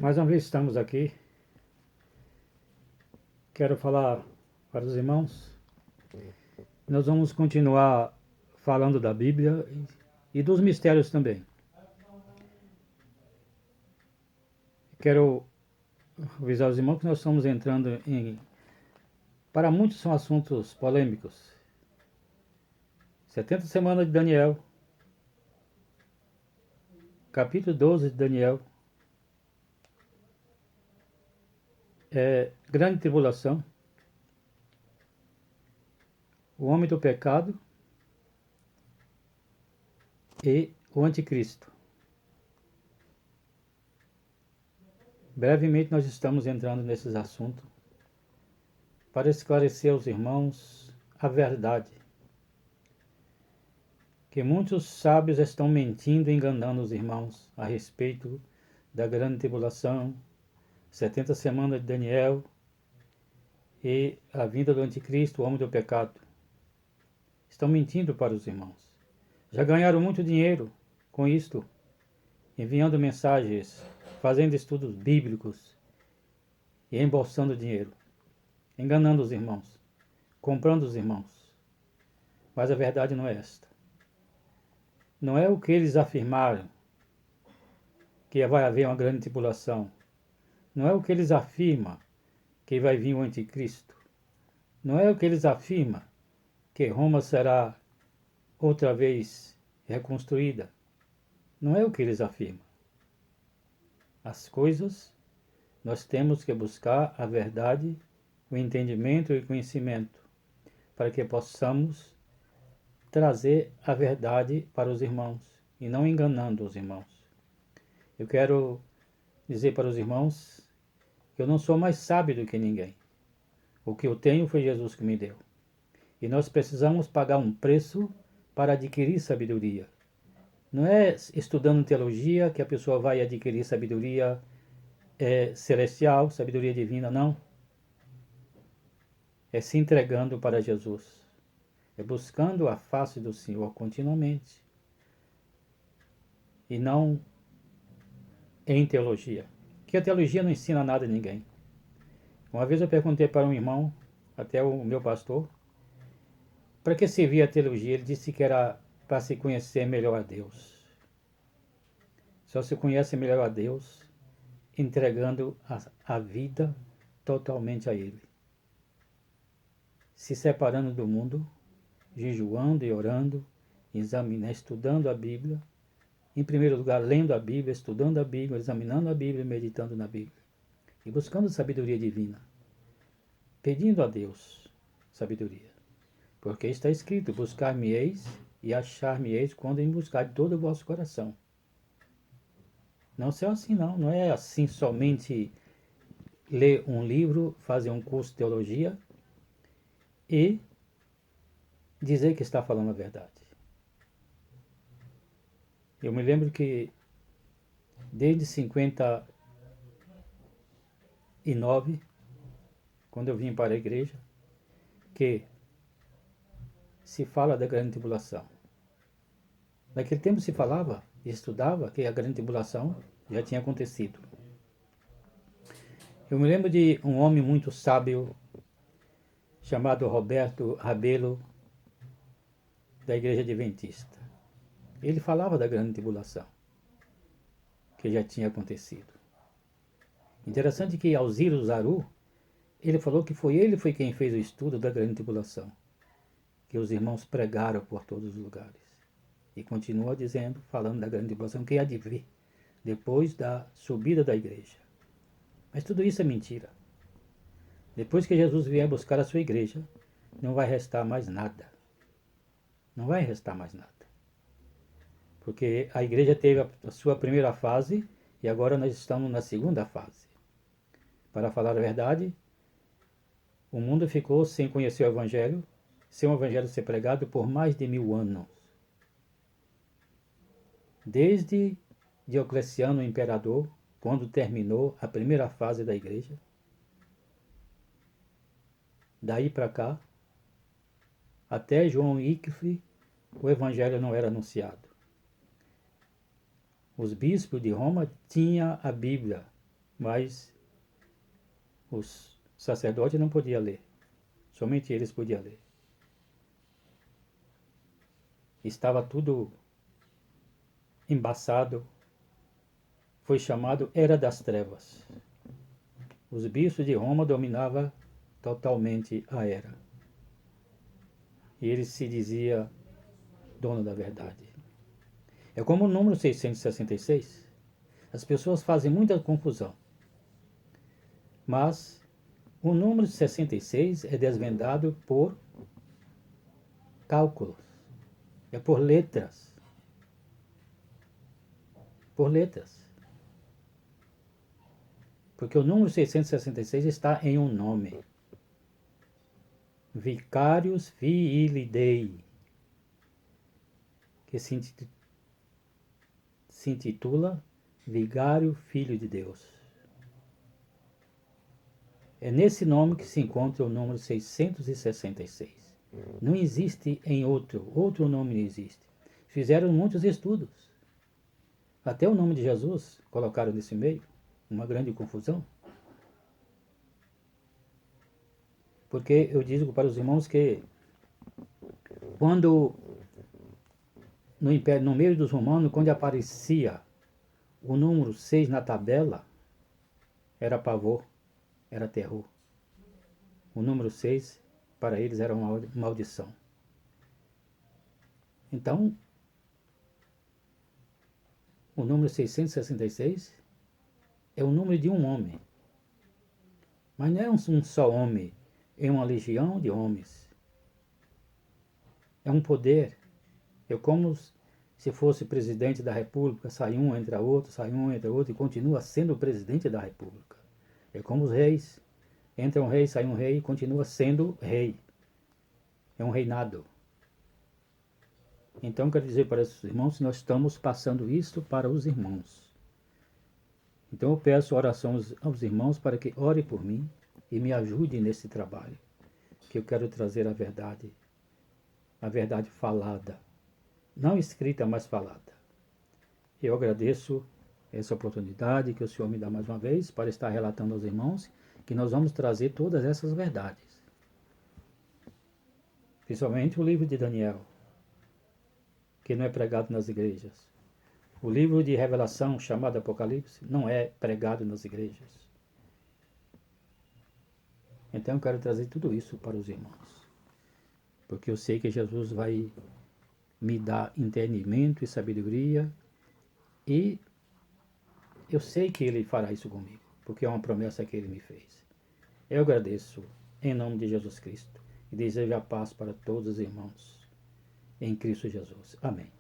Mais uma vez estamos aqui. Quero falar para os irmãos. Nós vamos continuar falando da Bíblia e dos mistérios também. Quero avisar os irmãos que nós estamos entrando em... Para muitos são assuntos polêmicos. 70 semanas de Daniel, capítulo 12 de Daniel, grande tribulação, o homem do pecado e o anticristo. Brevemente nós estamos entrando nesses assuntos para esclarecer aos irmãos a verdade. Que muitos sábios estão mentindo e enganando os irmãos a respeito da grande tribulação, 70 semanas de Daniel e a vinda do anticristo, o homem do pecado. Estão mentindo para os irmãos. Já ganharam muito dinheiro com isto, enviando mensagens, fazendo estudos bíblicos e embolsando dinheiro, enganando os irmãos, comprando os irmãos. Mas a verdade não é esta. Não é o que eles afirmaram, que vai haver uma grande tribulação. Não é o que eles afirmam, que vai vir o anticristo. Não é o que eles afirmam, que Roma será outra vez reconstruída. Não é o que eles afirmam. As coisas, nós temos que buscar a verdade, o entendimento e o conhecimento, para que possamos trazer a verdade para os irmãos e não enganando os irmãos. Eu quero dizer para os irmãos que eu não sou mais sábio do que ninguém. O que eu tenho foi Jesus que me deu. E nós precisamos pagar um preço para adquirir sabedoria. Não é estudando teologia que a pessoa vai adquirir sabedoria celestial, sabedoria divina, não. É se entregando para Jesus. É buscando a face do Senhor continuamente. E não em teologia. Porque a teologia não ensina nada a ninguém. Uma vez eu perguntei para um irmão, até o meu pastor, para que servia a teologia? Ele disse que era para se conhecer melhor a Deus. Só se conhece melhor a Deus entregando a vida totalmente a Ele. Se separando do mundo, jejuando e orando, examinando, estudando a Bíblia. Em primeiro lugar, lendo a Bíblia, estudando a Bíblia, examinando a Bíblia, meditando na Bíblia. E buscando sabedoria divina. Pedindo a Deus sabedoria. Porque está escrito, buscar-me-eis e achar-me-eis quando me buscar de todo o vosso coração. Não é assim não, não é assim somente ler um livro, fazer um curso de teologia e dizer que está falando a verdade. Eu me lembro que desde 59, quando eu vim para a igreja, que se fala da grande tribulação. Naquele tempo se falava e estudava que a grande tribulação já tinha acontecido. Eu me lembro de um homem muito sábio chamado Roberto Rabelo, da Igreja Adventista. Ele falava da grande tribulação que já tinha acontecido. Interessante que Alziro Zaru, ele falou que ele foi quem fez o estudo da grande tribulação, que os irmãos pregaram por todos os lugares. E continua dizendo, falando da grande tribulação que há de vir depois da subida da igreja. Mas tudo isso é mentira. Depois que Jesus vier buscar a sua igreja, não vai restar mais nada. Não vai restar mais nada. Porque a igreja teve a sua primeira fase e agora nós estamos na segunda fase. Para falar a verdade, o mundo ficou sem conhecer o Evangelho, sem o Evangelho ser pregado por mais de 1000 anos. Desde Diocleciano, o imperador, quando terminou a primeira fase da igreja, daí para cá, até João Wycliffe, o Evangelho não era anunciado. Os bispos de Roma tinham a Bíblia, mas os sacerdotes não podiam ler. Somente eles podiam ler. Estava tudo embaçado. Foi chamado Era das Trevas. Os bispos de Roma dominavam totalmente a era. E ele se dizia dono da verdade. É como o número 666. As pessoas fazem muita confusão. Mas o número 66 é desvendado por cálculos. É por letras. Por letras. Porque o número 666 está em um nome. Vicarius Filii Dei, que se intitula Vigário Filho de Deus. É nesse nome que se encontra o número 666. Não existe em outro nome não existe. Fizeram muitos estudos. Até o nome de Jesus colocaram nesse meio, uma grande confusão. Porque eu digo para os irmãos que quando no meio dos romanos, quando aparecia o número 6 na tabela, era pavor, era terror. O número 6 para eles era uma maldição. Então, o número 666 é o número de um homem. Mas não é um só homem, é uma legião de homens. É um poder. É como se fosse presidente da República, sai um, entra outro, sai um, entra outro, e continua sendo o presidente da República. É como os reis. Entra um rei, sai um rei, e continua sendo rei. É um reinado. Então, quero dizer para os irmãos que nós estamos passando isto para os irmãos. Então, eu peço oração aos irmãos para que orem por mim e me ajudem nesse trabalho, que eu quero trazer a verdade falada, não escrita, mas falada. Eu agradeço essa oportunidade que o Senhor me dá mais uma vez para estar relatando aos irmãos que nós vamos trazer todas essas verdades. Principalmente o livro de Daniel, que não é pregado nas igrejas. O livro de Revelação, chamado Apocalipse, não é pregado nas igrejas. Então eu quero trazer tudo isso para os irmãos. Porque eu sei que Jesus vai me dar entendimento e sabedoria. E eu sei que Ele fará isso comigo. Porque é uma promessa que Ele me fez. Eu agradeço em nome de Jesus Cristo. E desejo a paz para todos os irmãos. Em Cristo Jesus. Amém.